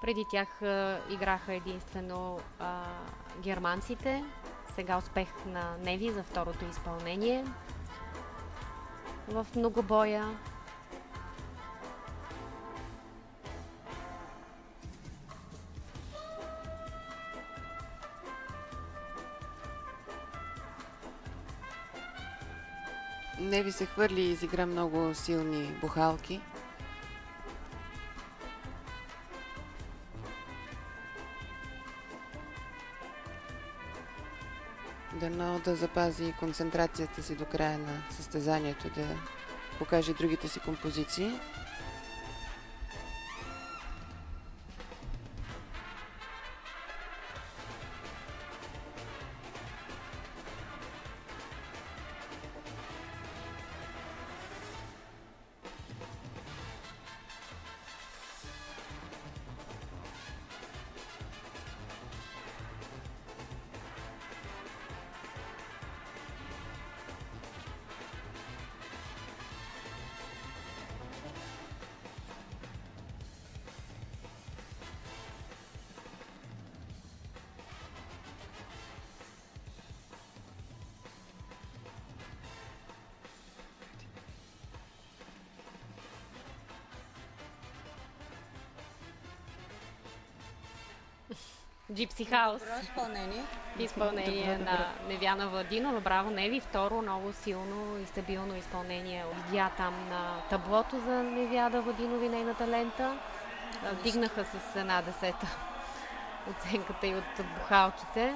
Преди тях играха единствено германците. Сега успех на Неви за второто изпълнение в многобоя. Неви се хвърли и изигра много силни бухалки. Дано да запази концентрацията си до края на състезанието, да покаже другите си композиции. Джипси Хаус. Изпълнение на Невяна Владинова. Браво, Неви. Второ, много силно и стабилно изпълнение. Видя там на таблото за Невяна Владинова и нейната лента. Дигнаха с 1/10 оценката и от бухалките.